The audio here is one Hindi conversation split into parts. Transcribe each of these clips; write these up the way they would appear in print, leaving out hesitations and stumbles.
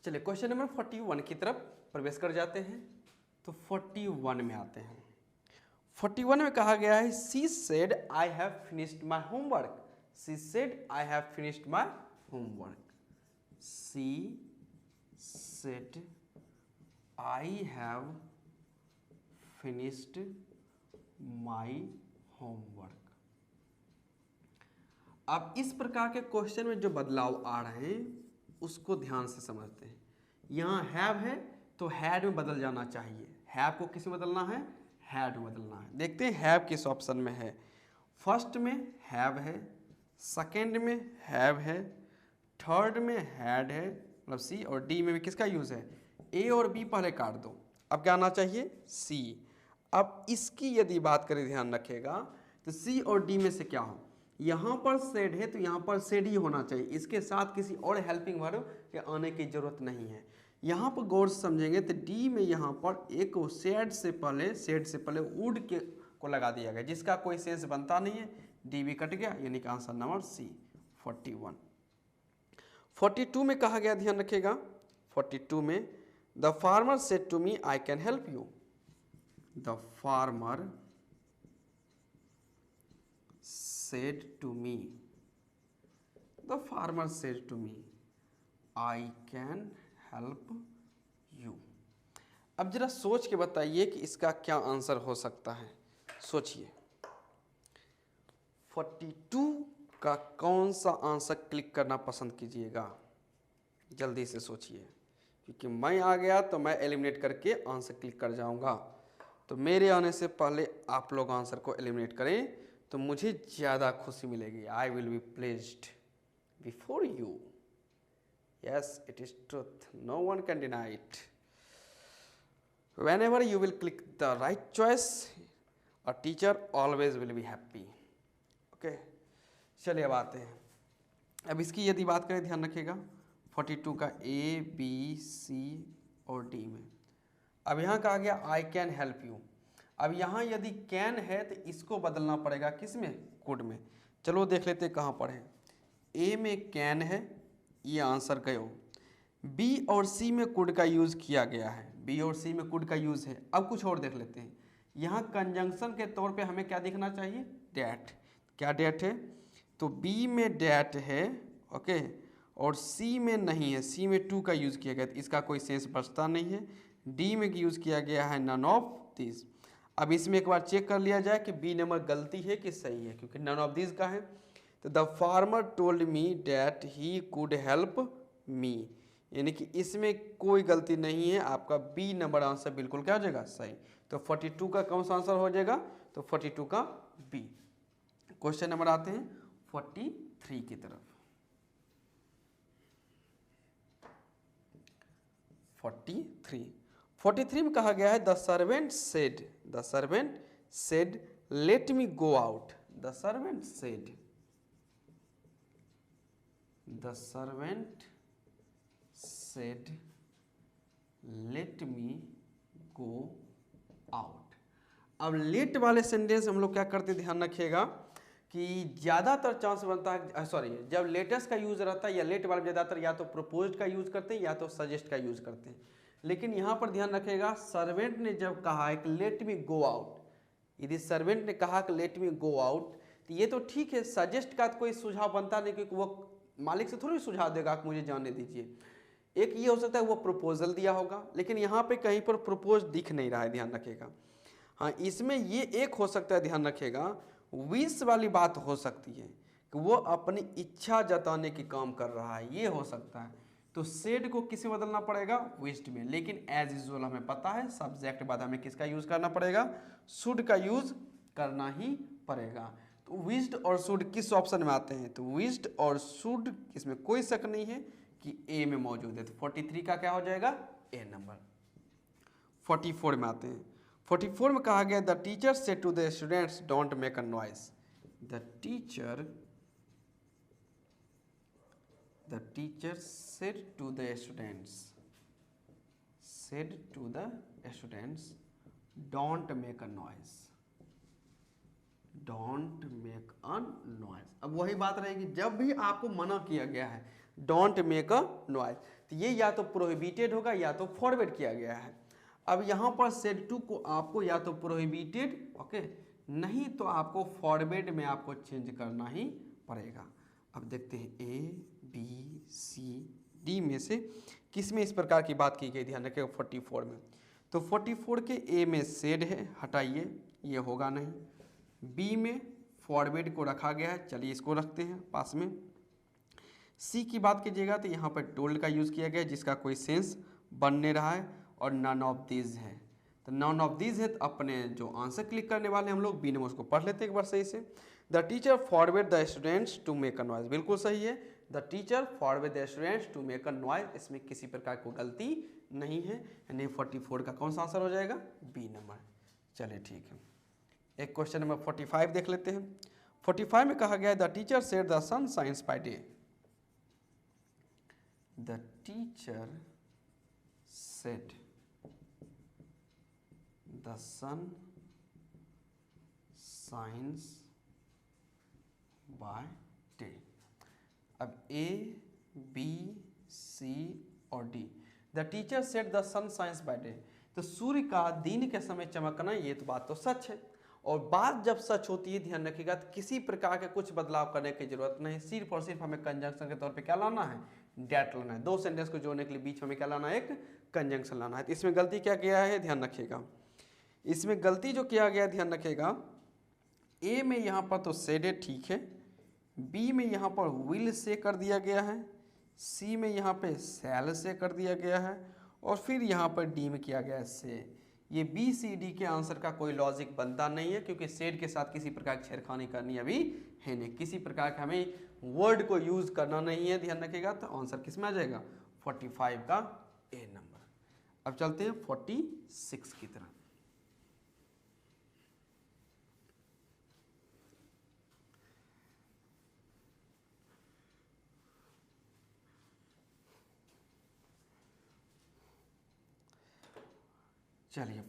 चलिए क्वेश्चन नंबर 41 की तरफ प्रवेश कर जाते हैं। तो 41 में आते हैं। 41 में कहा गया है she said I have finished my homework. She said I have finished my homework. She said I have finished my homework. अब इस प्रकार के क्वेश्चन में जो बदलाव आ रहे हैं उसको ध्यान से समझते हैं। यहाँ हैव है तो हैड में बदल जाना चाहिए। हैव को किस में बदलना है? हैड में बदलना है। देखते हैं हैव किस ऑप्शन में है। फर्स्ट में हैव है, सेकेंड में हैव है, थर्ड में हैड है मतलब सी, और डी में भी किसका यूज़ है? ए और बी पहले काट दो। अब क्या आना चाहिए? सी। अब इसकी यदि बात करें, ध्यान रखिएगा, तो सी और डी में से क्या हो? यहाँ पर सेड है तो यहाँ पर सेड ही होना चाहिए। इसके साथ किसी और हेल्पिंग वर्ब के आने की जरूरत नहीं है। यहाँ पर गौर से समझेंगे तो डी में यहाँ पर एक सेड से पहले वुड के को लगा दिया गया, जिसका कोई सेंस बनता नहीं है। डी भी कट गया, यानी कि आंसर नंबर सी 41। 42 में कहा गया, ध्यान रखिएगा, 42 में the farmer said to me I can help you. The farmer said to me, the farmer said to me, I can help you। अब जरा सोच के बताइए कि इसका क्या आंसर हो सकता है। सोचिए 42 का कौन सा आंसर क्लिक करना पसंद कीजिएगा? जल्दी से सोचिए, क्योंकि मैं आ गया तो मैं एलिमिनेट करके आंसर क्लिक कर जाऊंगा। तो मेरे आने से पहले आप लोग आंसर को एलिमिनेट करें तो मुझे ज़्यादा खुशी मिलेगी। I will be pleased before you. Yes, it is truth, no one can deny it. Whenever you will click the right choice, a teacher always will be happy. Okay, चलिए अब आते हैं। अब इसकी यदि बात करें, ध्यान रखिएगा, 42 का ए बी सी और डी में। अब यहाँ कहा गया आई कैन हेल्प यू। अब यहाँ यदि कैन है तो इसको बदलना पड़ेगा किस में? कुड में। चलो देख लेते हैं कहाँ पर है। ए में कैन है, ये आंसर गयो। बी और सी में कुड का यूज़ किया गया है। बी और सी में कुड का यूज़ है। अब कुछ और देख लेते हैं। यहाँ कंजंक्शन के तौर पे हमें क्या दिखना चाहिए? डैट। क्या डैट है? तो बी में डैट है, ओके, और सी में नहीं है। सी में टू का यूज़ किया गया, तो इसका कोई सेंस बचता नहीं है। डी में यूज़ किया गया है नन ऑफ दिस। अब इसमें एक बार चेक कर लिया जाए कि बी नंबर गलती है कि सही है, क्योंकि नन ऑफ दिस का है। तो the farmer told me that he could help me, यानी कि इसमें कोई गलती नहीं है। आपका बी नंबर आंसर बिल्कुल क्या हो जाएगा? सही। तो 42 का कौन सा आंसर हो जाएगा? तो 42 का बी। क्वेश्चन नंबर आते हैं 43 की तरफ। 43 में कहा गया है the servant said let me go out. The servant said let me go out. अब लेट वाले सेंटेंस हम लोग क्या करते, ध्यान रखिएगा कि ज़्यादातर चांस बनता है, सॉरी, जब लेटेस्ट का यूज़ रहता है या लेट वाले ज़्यादातर या तो प्रपोज्ड का यूज़ करते हैं या तो सजेस्ट का यूज़ करते हैं। लेकिन यहाँ पर ध्यान रखिएगा, सर्वेंट ने जब कहा है कि लेट मी गो आउट, यदि सर्वेंट ने कहा कि लेट मी गो आउट, तो ये तो ठीक है। सजेस्ट का कोई सुझाव बनता नहीं, क्योंकि वो मालिक से थोड़ी सुझाव देगा कि मुझे जाने दीजिए। एक ये हो सकता है वो प्रपोजल दिया होगा, लेकिन यहाँ पे कहीं पर प्रपोज दिख नहीं रहा है, ध्यान रखिएगा। हाँ, इसमें ये एक हो सकता है, ध्यान रखिएगा, विश वाली बात हो सकती है कि वो अपनी इच्छा जताने की काम कर रहा है, ये हो सकता है। तो सेड को किस में बदलना पड़ेगा? विश्ड में। लेकिन एज यूजुअल हमें पता है सब्जेक्ट बाद हमें किसका यूज करना पड़ेगा? शुड का यूज करना ही पड़ेगा। तो विश्ड और शुड किस ऑप्शन में आते हैं? तो विश्ड और शुड, इसमें कोई शक नहीं है कि ए में मौजूद है। तो 43 का क्या हो जाएगा? ए नंबर। 44 में आते हैं। 44 में कहा गया the teacher said to the students don't make a noise. The teacher said to the students don't make a noise। अब वही बात रहेगी, जब भी आपको मना किया गया है डोंट मेक अ नॉइज, तो ये या तो प्रोहिबिटेड होगा या तो फॉरवर्ड किया गया है। अब यहाँ पर सेड टू को आपको या तो प्रोहिबिटेड ओके नहीं तो आपको फॉरवर्ड में आपको चेंज करना ही पड़ेगा। अब देखते हैं ए बी सी डी में से किस में इस प्रकार की बात की गई, ध्यान रखिएगा 44 में। तो 44 के ए में सेड है, हटाइए ये होगा नहीं। बी में फॉरवर्ड को रखा गया है, चलिए इसको रखते हैं पास में। सी की बात कीजिएगा तो यहाँ पर टोल्ड का यूज़ किया गया जिसका कोई सेंस बन नहीं रहा है, और नन ऑफ दीज है। तो नन ऑफ दीज है तो अपने जो आंसर क्लिक करने वाले हम लोग बी नंबर उसको पढ़ लेते हैं एक बार सही से। The teacher forward the students to make a noise, बिल्कुल सही है। The teacher forward the students to make a noise, इसमें किसी प्रकार को गलती नहीं है, यानी 44 का कौन सा आंसर हो जाएगा, बी नंबर। चलिए ठीक है, एक क्वेश्चन नंबर 45 देख लेते हैं। 45 में कहा गया है the teacher said the sun shines by day. The teacher said the sun shines by day. अब ए बी सी और D, the teacher said the sun shines by day, तो सूर्य का दिन के समय चमकना ये तो बात तो सच है, और बात जब सच होती है ध्यान रखिएगा तो किसी प्रकार के कुछ बदलाव करने की जरूरत नहीं, सिर्फ और सिर्फ हमें कंजंक्शन के तौर पे क्या लाना है, डेट लाना है। दो सेंटेंस को जोड़ने के लिए बीच में हमें क्या लाना है, एक कंजंक्शन लाना है। तो इसमें गलती क्या किया है, ध्यान रखिएगा, इसमें गलती जो किया गया ध्यान रखिएगा, ए में यहाँ पर तो सेड ठीक है, बी में यहाँ पर विल से कर दिया गया है, सी में यहाँ पे शैल से कर दिया गया है, और फिर यहाँ पर डी में किया गया है से। ये बी सी डी के आंसर का कोई लॉजिक बनता नहीं है, क्योंकि सेड के साथ किसी प्रकार की छेड़खानी करनी अभी है नहीं, किसी प्रकार का हमें वर्ड को यूज करना नहीं है, ध्यान रखिएगा। तो आंसर किस में आ जाएगा, 45 का ए नंबर। अब चलते हैं 46 की तरफ। चलिए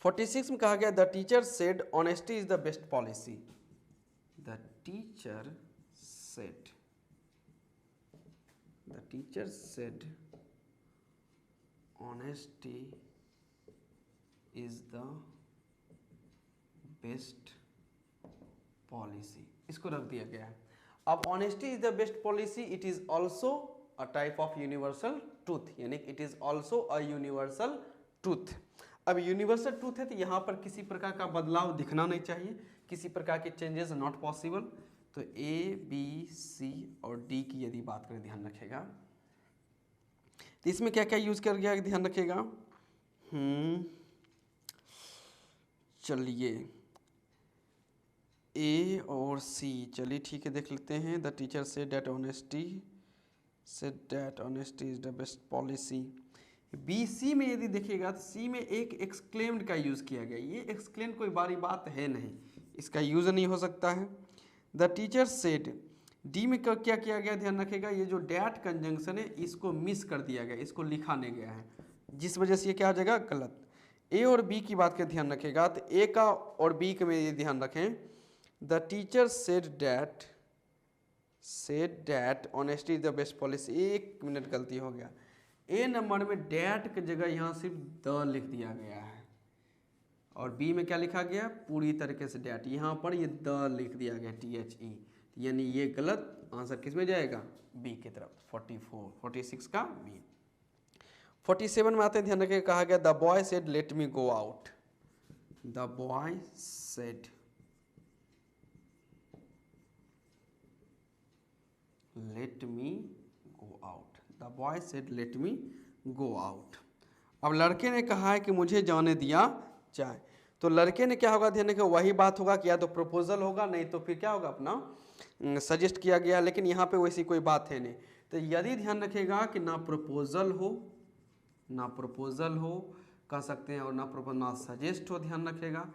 46 में कहा गया the teacher said honesty is the best policy. The teacher said honesty is the best policy, इसको रख दिया गया है। अब honesty is the best policy, it is also a type of universal truth, यानी it is also a universal truth. अब यूनिवर्सल ट्रूथ है तो यहाँ पर किसी प्रकार का बदलाव दिखना नहीं चाहिए, किसी प्रकार के चेंजेस नॉट पॉसिबल। तो ए बी सी और डी की यदि बात करें ध्यान रखेगा, तो इसमें क्या क्या यूज कर गया ध्यान रखेगा। चलिए ए और सी, चलिए ठीक है देख लेते हैं। The teacher said that honesty said that honesty is the best policy। B C में यदि देखिएगा तो सी में एक एक्सक्लेम्ड का यूज़ किया गया, ये एक्सक्लेम्ड कोई बड़ी बात है नहीं, इसका यूज़ नहीं हो सकता है। द टीचर सेड, डी में क्या किया गया ध्यान रखिएगा, ये जो डैट कंजंक्शन है इसको मिस कर दिया गया, इसको लिखा नहीं गया है, जिस वजह से ये क्या आ जाएगा, गलत। ए और बी की बात का ध्यान रखिएगा, तो ए का और बी के में ये ध्यान रखें, the teacher said that honesty is the best policy, एक मिनट गलती हो गया, ए नंबर में डैट की जगह यहाँ सिर्फ द लिख दिया गया है, और बी में क्या लिखा गया, पूरी तरीके से डैट, यहाँ पर ये द लिख दिया गया THE, यानी ये गलत। आंसर किस में जाएगा, बी की तरफ, 46 का बी। 47 में आते हैं, ध्यान रखिए, कहा गया the boy said let me go out. The boy said let me go out. The boy said let me go out. अब लड़के ने कहा है कि मुझे जाने दिया जाए, तो लड़के ने क्या होगा ध्यान रखिए, वही बात होगा कि या तो प्रपोजल होगा, नहीं तो फिर क्या होगा, अपना सजेस्ट किया गया, लेकिन यहाँ पे वैसी कोई बात है नहीं। तो यदि ध्यान रखिएगा कि ना प्रपोजल हो कह सकते हैं, और ना सजेस्ट हो, ध्यान रखिएगा।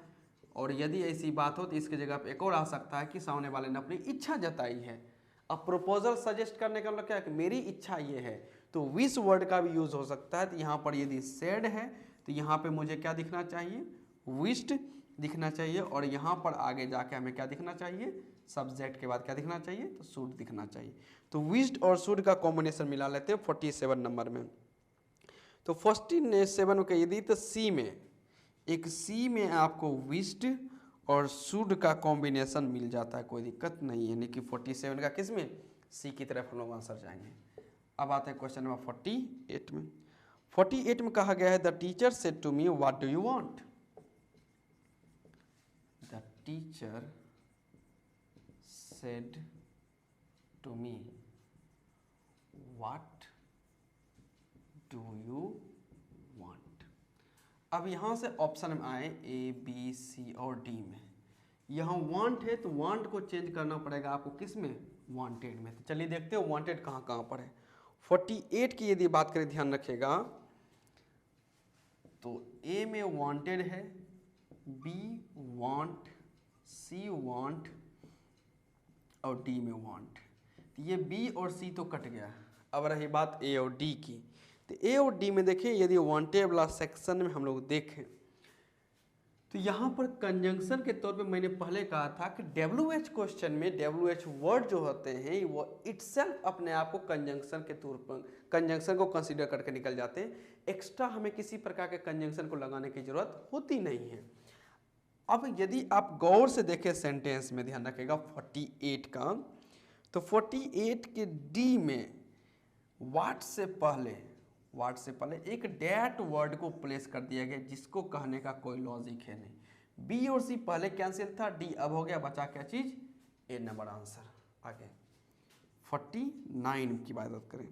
और यदि ऐसी बात हो तो इसकी जगह पे एक और आ सकता है कि सामने वाले ने अपनी इच्छा जताई है। अब प्रपोजल सजेस्ट करने का मतलब क्या है कि मेरी इच्छा ये है, तो विश वर्ड का भी यूज हो सकता है। तो यहाँ पर यदि सेड है तो यहाँ पे मुझे क्या दिखना चाहिए, विश्ड दिखना चाहिए, और यहाँ पर आगे जाके हमें क्या दिखना चाहिए, सब्जेक्ट के बाद क्या दिखना चाहिए, तो शुड दिखना चाहिए। तो विश्ड और शुड का कॉम्बिनेशन मिला लेते हैं 47 नंबर में। तो 47 के यदि तो सी में आपको विश्ड और शुड का कॉम्बिनेशन मिल जाता है, कोई दिक्कत नहीं है, यानी कि 47 का किस में, सी की तरफ हम लोग आंसर जाएंगे। अब आते हैं क्वेश्चन नंबर 48 में। 48 में कहा गया है the teacher said to me what do you want. The teacher said to me what do you want. अब यहाँ से ऑप्शन में आए ए बी सी और डी में, यहाँ वांट है तो वांट को चेंज करना पड़ेगा आपको किस में, वांटेड में। तो चलिए देखते हो वांटेड कहाँ कहाँ पर है। 48 की यदि बात करें, ध्यान रखिएगा, तो ए में वांटेड है, बी वांट, सी वांट और डी में वांट। तो ये बी और सी तो कट गया। अब रही बात ए और डी की, तो ए और डी में देखें, यदि वांटेड वाला सेक्शन में हम लोग देखें तो यहाँ पर कंजंक्शन के तौर पे मैंने पहले कहा था कि WH क्वेश्चन में WH वर्ड जो होते हैं वो इटसेल्फ अपने आप को कंजंक्शन के तौर पर कंजंक्शन को कंसीडर करके निकल जाते हैं। एक्स्ट्रा हमें किसी प्रकार के कंजंक्शन को लगाने की जरूरत होती नहीं है। अब यदि आप गौर से देखें सेंटेंस में, ध्यान रखिएगा 48 का, तो 48 के डी में वाट से पहले एक डैट वर्ड को प्लेस कर दिया गया, जिसको कहने का कोई लॉजिक है नहीं। बी और सी पहले कैंसिल था, डी अब हो गया, बचा क्या चीज, ए नंबर आंसर। आगे 49 की बात करें।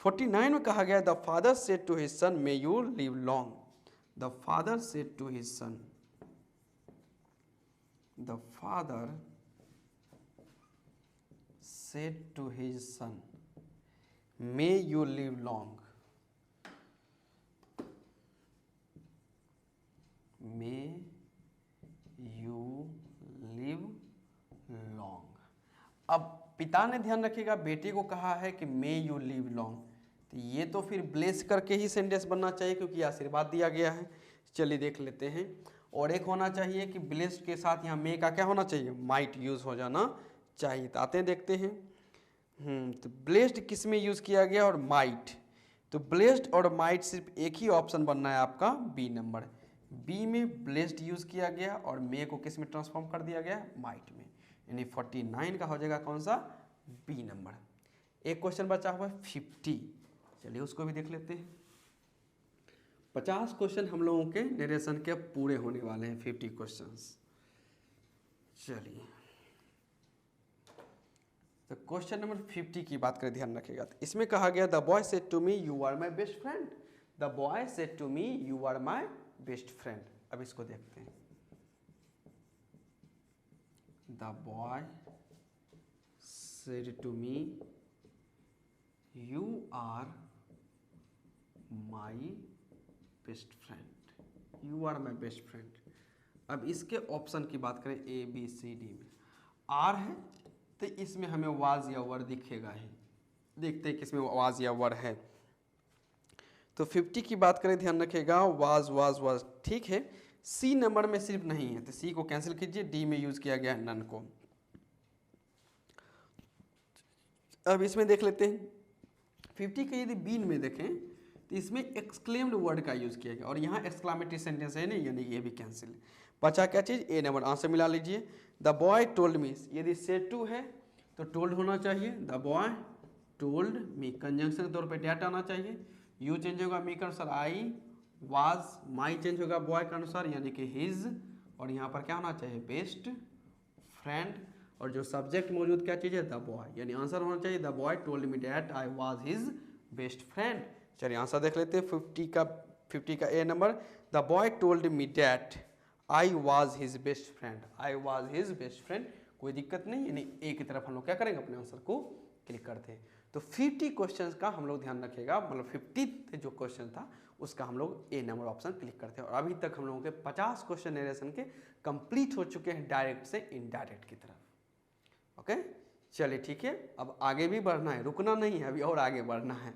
49 में कहा गया the father said to his son may you live long. The father said to his son, the father said to his son may you live long, may you live long. अब पिता ने, ध्यान रखिएगा, बेटे को कहा है कि मे यू लिव लॉन्ग, तो ये तो फिर ब्लेस करके ही सेंटेंस बनना चाहिए क्योंकि आशीर्वाद दिया गया है। चलिए देख लेते हैं। और एक होना चाहिए कि ब्लेस्ड के साथ यहाँ मे का क्या होना चाहिए, माइट यूज हो जाना चाहिए। तो आते हैं देखते हैं। तो ब्लेस्ड किस में यूज किया गया और माइट, तो ब्लेस्ड और माइट सिर्फ एक ही ऑप्शन बनना है आपका बी नंबर। बी में ब्लेस्ड यूज किया गया और मे को किस में ट्रांसफॉर्म कर दिया गया, माइट में, यानी 49 का हो जाएगा कौन सा, बी नंबर। एक क्वेश्चन बचा हुआ है 50, चलिए उसको भी देख लेते हैं। 50 क्वेश्चन हम लोगों के नरेशन के पूरे होने वाले हैं, 50 क्वेश्चंस। चलिए तो क्वेश्चन नंबर 50 की बात करें, ध्यान रखिएगा। तो इसमें कहा गया the boy said to me you are my best friend. The boy said to me you are my best friend. अब इसको देखते हैं। The boy said to me you are my best friend, you are my best friend. अब इसके ऑप्शन की बात करें ए बी सी डी में, आर है तो इसमें हमें वाज या वर दिखेगा ही। देखते हैं किसमें वाज या वर है। तो 50 की बात करें, ध्यान रखिएगा, वाज ठीक है। सी नंबर में सिर्फ नहीं है तो सी को कैंसिल कीजिए, डी में यूज किया गया है नन को। अब इसमें देख लेते हैं 50 के यदि बी में देखें तो इसमें एक्सक्लेम्ड वर्ड का यूज किया गया और यहाँ एक्सक्लामेटरी सेंटेंस है नहीं, यानी ये भी कैंसिल। बचा क्या चीज, ए नंबर, आंसर मिला लीजिए। द बॉय टोल्ड मी, यदि सेड टू है तो टोल्ड होना चाहिए। The boy told me, conjunction के तौर पे डैट आना चाहिए। यू चेंज होगा मी के अनुसार आई, वाज, माई चेंज होगा बॉय के अनुसार यानी कि हिज, और यहाँ पर क्या होना चाहिए, बेस्ट फ्रेंड। और जो सब्जेक्ट मौजूद क्या चीज़ है, द बॉय, यानी आंसर होना चाहिए the boy told me that I was his best friend. चलिए आंसर देख लेते हैं 50 का ए नंबर। The boy told me that I was his best friend, I was his best friend. कोई दिक्कत नहीं, यानी ए की तरफ हम लोग क्या करेंगे, अपने आंसर को क्लिक करते हैं। तो 50 क्वेश्चंस का हम लोग ध्यान रखिएगा, मतलब 50 जो क्वेश्चन था उसका हम लोग ए नंबर ऑप्शन क्लिक करते हैं। और अभी तक हम लोगों के 50 क्वेश्चन नरेशन के कंप्लीट हो चुके हैं डायरेक्ट से इनडायरेक्ट की तरफ। ओके चलिए ठीक है, अब आगे भी बढ़ना है, रुकना नहीं है, अभी और आगे बढ़ना है।